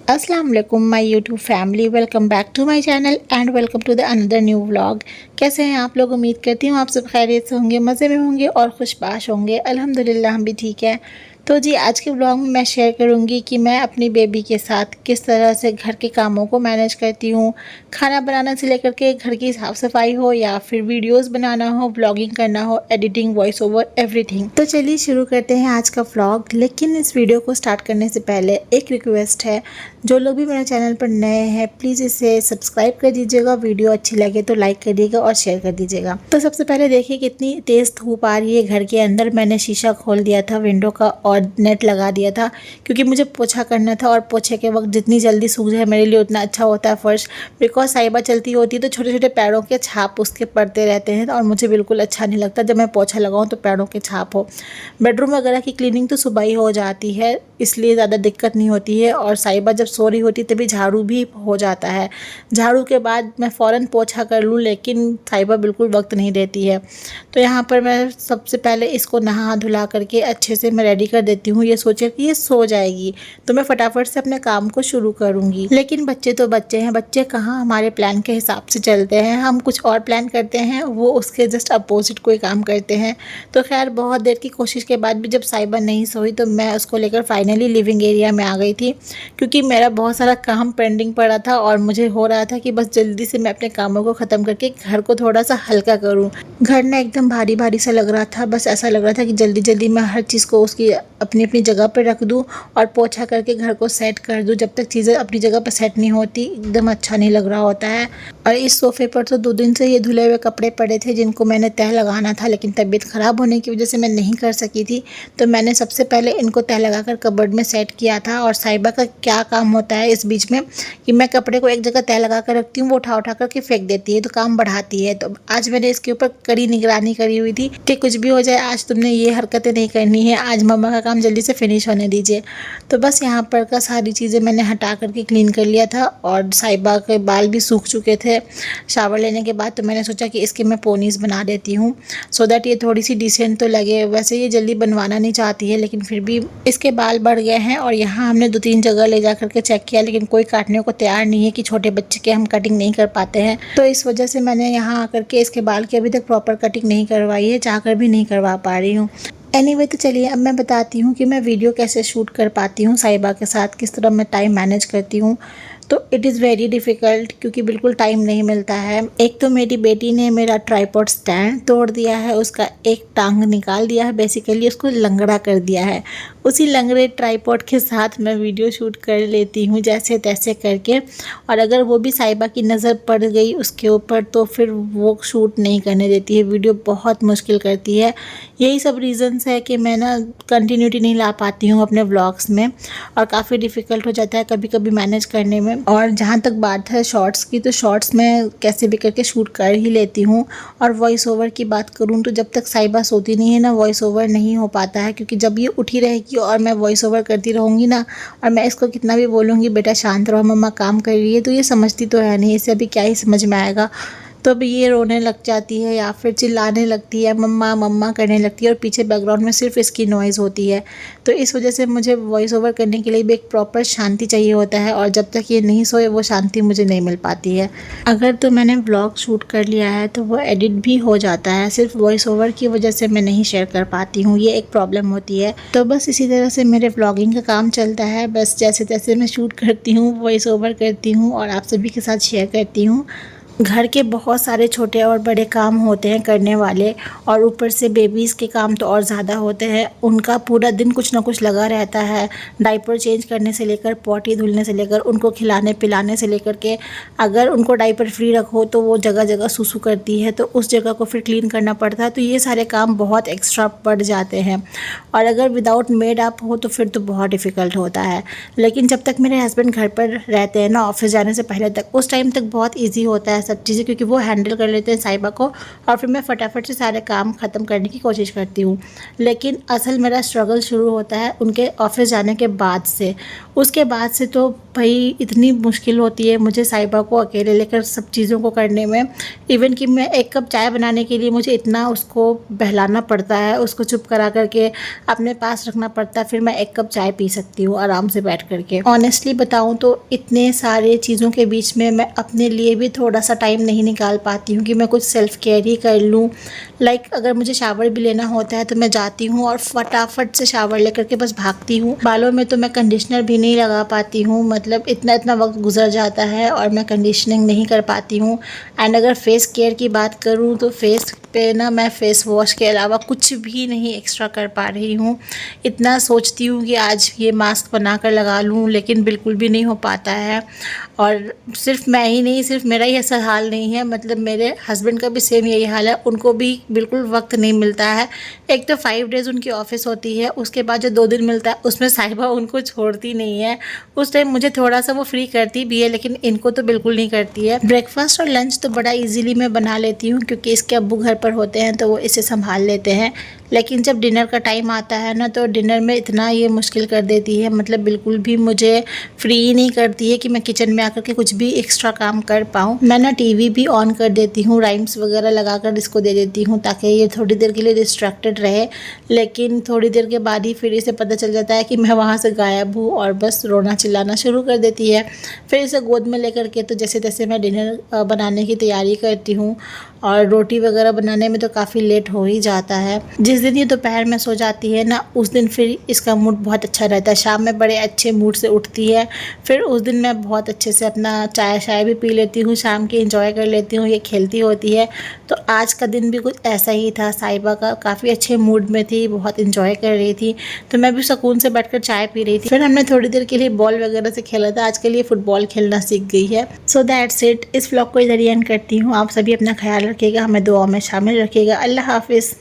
अस्सलाम वालेकुम my YouTube family, welcome back to my channel and welcome to the another new vlog. कैसे हैं आप लोग? उम्मीद करती हूँ आप सब खैरियत से होंगे, मज़े में होंगे और खुशबाश होंगे। अल्हम्दुलिल्लाह हम भी ठीक है। तो जी आज के व्लॉग में मैं शेयर करूँगी कि मैं अपनी बेबी के साथ किस तरह से घर के कामों को मैनेज करती हूँ। खाना बनाना से लेकर के घर की साफ़ सफाई हो या फिर वीडियोज़ बनाना हो, व्लॉगिंग करना हो, एडिटिंग, वॉइस ओवर, एवरीथिंग। तो चलिए शुरू करते हैं आज का व्लॉग। लेकिन इस वीडियो को स्टार्ट करने से पहले एक रिक्वेस्ट है, जो लोग भी मेरे चैनल पर नए हैं प्लीज़ इसे सब्सक्राइब कर दीजिएगा। वीडियो अच्छी लगे तो लाइक कर दीजिएगा और शेयर कर दीजिएगा। तो सबसे पहले देखिए कितनी तेज़ धूप आ रही है घर के अंदर। मैंने शीशा खोल दिया था विंडो का और नेट लगा दिया था, क्योंकि मुझे पोछा करना था और पोछे के वक्त जितनी जल्दी सूख जाए मेरे लिए उतना अच्छा होता है फर्श। बिकॉज साहिबा चलती होती है तो छोटे छोटे पैरों के छाप उसके पड़ते रहते हैं और मुझे बिल्कुल अच्छा नहीं लगता जब मैं पोछा लगाऊँ तो पैरों के छाप हो। बेडरूम वगैरह की क्लीनिंग तो सुबह ही हो जाती है, इसलिए ज़्यादा दिक्कत नहीं होती है। और साहिबा जब सो रही होती तभी झाड़ू भी हो जाता है। झाड़ू के बाद मैं फ़ौरन पोछा कर लूँ, लेकिन साहिबा बिल्कुल वक्त नहीं देती है। तो यहाँ पर मैं सबसे पहले इसको नहा धुला करके अच्छे से मैं रेडी कर देती हूँ, ये सोचे कि ये सो जाएगी तो मैं फटाफट से अपने काम को शुरू करूँगी। लेकिन बच्चे तो बच्चे हैं, बच्चे कहाँ हमारे प्लान के हिसाब से चलते हैं। हम कुछ और प्लान करते हैं, वो उसके जस्ट अपोजिट कोई काम करते हैं। तो खैर बहुत देर की कोशिश के बाद भी जब साहिबा नहीं सोई तो मैं उसको लेकर फाइनली लिविंग एरिया में आ गई थी, क्योंकि मेरा बहुत सारा काम पेंडिंग पड़ा था और मुझे हो रहा था कि बस जल्दी से मैं अपने कामों को ख़त्म करके घर को थोड़ा सा हल्का करूं। घर ना एकदम भारी भारी सा लग रहा था, बस ऐसा लग रहा था कि जल्दी जल्दी मैं हर चीज़ को उसकी अपनी अपनी जगह पर रख दूं और पोछा करके घर को सेट कर दूं। जब तक चीज़ें अपनी जगह पर सेट नहीं होती एकदम अच्छा नहीं लग रहा होता है। और इस सोफ़े पर तो 2 दिन से ये धुले हुए कपड़े पड़े थे जिनको मैंने तह लगाना था, लेकिन तबीयत ख़राब होने की वजह से मैं नहीं कर सकी थी। तो मैंने सबसे पहले इनको तह लगाकर कबर्ड में सेट किया था। और साहिबा का क्या काम होता है इस बीच में कि मैं कपड़े को एक जगह तह लगा कर रखती हूँ, वो उठा उठा करके फेंक देती है, तो काम बढ़ाती है। तो आज मैंने इसके ऊपर कड़ी निगरानी करी हुई थी कि कुछ भी हो जाए आज तुमने ये हरकतें नहीं करनी है, आज मम्मा का काम जल्दी से फिनिश होने दीजिए। तो बस यहाँ पर का सारी चीज़ें मैंने हटा करके क्लीन कर लिया था और साहिबा के बाल भी सूख चुके थे शावर लेने के बाद। तो मैंने सोचा कि इसके मैं पोनीस बना देती हूँ सो दैट ये थोड़ी सी डिसेंट तो लगे। वैसे ये जल्दी बनवाना नहीं चाहती है, लेकिन फिर भी इसके बाल बढ़ गए हैं। और यहाँ हमने 2-3 जगह ले जा करके चेक किया, लेकिन कोई काटने को तैयार नहीं है कि छोटे बच्चे के हम कटिंग नहीं कर पाते हैं। तो इस वजह से मैंने यहाँ आकर के इसके बाल की अभी तक प्रॉपर कटिंग नहीं करवाई है, चाह कर भी नहीं करवा पा रही हूँ। एनीवे तो चलिए अब मैं बताती हूँ कि मैं वीडियो कैसे शूट कर पाती हूँ साहिबा के साथ, किस तरह मैं टाइम मैनेज करती हूँ। तो इट इज़ वेरी डिफ़िकल्ट, क्योंकि बिल्कुल टाइम नहीं मिलता है। एक तो मेरी बेटी ने मेरा ट्राइपॉड स्टैंड तोड़ दिया है, उसका एक टांग निकाल दिया है, बेसिकली उसको लंगड़ा कर दिया है। उसी लंगड़े ट्राइपॉड के साथ मैं वीडियो शूट कर लेती हूँ जैसे तैसे करके। और अगर वो भी साहिबा की नज़र पड़ गई उसके ऊपर तो फिर वो शूट नहीं करने देती है, वीडियो बहुत मुश्किल करती है। यही सब रीज़न्स है कि मैं ना कंटिन्यूटी नहीं ला पाती हूँ अपने व्लॉग्स में और काफ़ी डिफ़िकल्ट हो जाता है कभी कभी मैनेज करने में। और जहाँ तक बात है शॉर्ट्स की, तो शॉर्ट्स मैं कैसे भी करके शूट कर ही लेती हूँ। और वॉइस ओवर की बात करूँ तो जब तक साहिबा सोती नहीं है ना वॉइस ओवर नहीं हो पाता है, क्योंकि जब ये उठी रहेगी और मैं वॉइस ओवर करती रहूँगी ना, और मैं इसको कितना भी बोलूँगी बेटा शांत रहो मम्मा काम कर रही है, तो ये समझती तो है नहीं, इसे अभी क्या ही समझ में आएगा। तो अब ये रोने लग जाती है या फिर चिल्लाने लगती है, मम्मा मम्मा करने लगती है और पीछे बैकग्राउंड में सिर्फ इसकी नॉइज़ होती है। तो इस वजह से मुझे वॉइस ओवर करने के लिए भी एक प्रॉपर शांति चाहिए होता है, और जब तक ये नहीं सोए वो शांति मुझे नहीं मिल पाती है। अगर तो मैंने व्लॉग शूट कर लिया है तो वो एडिट भी हो जाता है, सिर्फ वॉइस ओवर की वजह से मैं नहीं शेयर कर पाती हूँ, ये एक प्रॉब्लम होती है। तो बस इसी तरह से मेरे व्लॉगिंग का काम चलता है, बस जैसे तैसे मैं शूट करती हूँ, वॉइस ओवर करती हूँ और आप सभी के साथ शेयर करती हूँ। घर के बहुत सारे छोटे और बड़े काम होते हैं करने वाले, और ऊपर से बेबीज़ के काम तो और ज़्यादा होते हैं। उनका पूरा दिन कुछ ना कुछ लगा रहता है, डायपर चेंज करने से लेकर पॉटी धुलने से लेकर उनको खिलाने पिलाने से लेकर के, अगर उनको डायपर फ्री रखो तो वो जगह जगह सुसु करती है तो उस जगह को फिर क्लीन करना पड़ता है। तो ये सारे काम बहुत एक्स्ट्रा पड़ जाते हैं, और अगर विदाउट मेड आप हो तो फिर तो बहुत डिफ़िकल्ट होता है। लेकिन जब तक मेरे हस्बैंड घर पर रहते हैं ना ऑफिस जाने से पहले तक, उस टाइम तक बहुत ईजी होता है सब चीज़ें, क्योंकि वो हैंडल कर लेते हैं साहिबा को और फिर मैं फटाफट से सारे काम ख़त्म करने की कोशिश करती हूँ। लेकिन असल मेरा स्ट्रगल शुरू होता है उनके ऑफिस जाने के बाद से। उसके बाद से तो भाई इतनी मुश्किल होती है मुझे साहिबा को अकेले लेकर सब चीज़ों को करने में। इवन कि मैं एक कप चाय बनाने के लिए मुझे इतना उसको बहलाना पड़ता है, उसको चुप करा करके अपने पास रखना पड़ता है, फिर मैं एक कप चाय पी सकती हूँ आराम से बैठ करके। ऑनेस्टली बताऊँ तो इतने सारे चीज़ों के बीच में मैं अपने लिए भी थोड़ा सा टाइम नहीं निकाल पाती हूँ कि मैं कुछ सेल्फ केयर ही कर लूँ। लाइक अगर मुझे शावर भी लेना होता है तो मैं जाती हूँ और फटाफट से शावर लेकर के बस भागती हूँ। बालों में तो मैं कंडीशनर भी नहीं लगा पाती हूँ, मतलब इतना इतना वक्त गुजर जाता है और मैं कंडीशनिंग नहीं कर पाती हूँ। एंड अगर फेस केयर की बात करूँ तो फेस पे ना मैं फेस वॉश के अलावा कुछ भी नहीं एक्स्ट्रा कर पा रही हूँ। इतना सोचती हूँ कि आज ये मास्क बना कर लगा लूँ, लेकिन बिल्कुल भी नहीं हो पाता है। और सिर्फ मैं ही नहीं, सिर्फ मेरा ही ऐसा हाल नहीं है, मतलब मेरे हस्बैंड का भी सेम यही हाल है। उनको भी बिल्कुल वक्त नहीं मिलता है। एक तो 5 डेज़ उनकी ऑफिस होती है, उसके बाद जो 2 दिन मिलता है उसमें साहिबा उनको छोड़ती नहीं है। उस टाइम मुझे थोड़ा सा वो फ्री करती भी है, लेकिन इनको तो बिल्कुल नहीं करती है। ब्रेकफास्ट और लंच तो बड़ा ईजिली मैं बना लेती हूँ क्योंकि इसके अब्बू घर पर होते हैं तो वो इसे संभाल लेते हैं। लेकिन जब डिनर का टाइम आता है ना तो डिनर में इतना ये मुश्किल कर देती है, मतलब बिल्कुल भी मुझे फ्री नहीं करती है कि मैं किचन में आकर के कुछ भी एक्स्ट्रा काम कर पाऊँ। मैं ना टीवी भी ऑन कर देती हूँ, राइम्स वगैरह लगा कर इसको दे देती हूँ ताकि ये थोड़ी देर के लिए डिस्ट्रैक्टेड रहे। लेकिन थोड़ी देर के बाद ही फिर इसे पता चल जाता है कि मैं वहाँ से गायब हूँ और बस रोना चिल्लाना शुरू कर देती है। फिर इसे गोद में लेकर के तो जैसे तैसे मैं डिनर बनाने की तैयारी करती हूँ और रोटी वगैरह बनाने में तो काफ़ी लेट हो ही जाता है। जिस दिन ये दोपहर में सो जाती है ना उस दिन फिर इसका मूड बहुत अच्छा रहता है, शाम में बड़े अच्छे मूड से उठती है। फिर उस दिन मैं बहुत अच्छे से अपना चाय शाय भी पी लेती हूँ, शाम की एंजॉय कर लेती हूँ, ये खेलती होती है। तो आज का दिन भी कुछ ऐसा ही था, साहिबा का काफ़ी अच्छे मूड में थी, बहुत इंजॉय कर रही थी, तो मैं भी सुकून से बैठकर चाय पी रही थी। फिर हमने थोड़ी देर के लिए बॉल वगैरह से खेला था, आजकल ये फुटबॉल खेलना सीख गई है। सो दैट्स इट, इस व्लॉग को इधर ही एंड करती हूँ। आप सभी अपना ख्याल रखिएगा, हमें दुआ में शामिल रखिएगा। अल्लाह हाफिज़।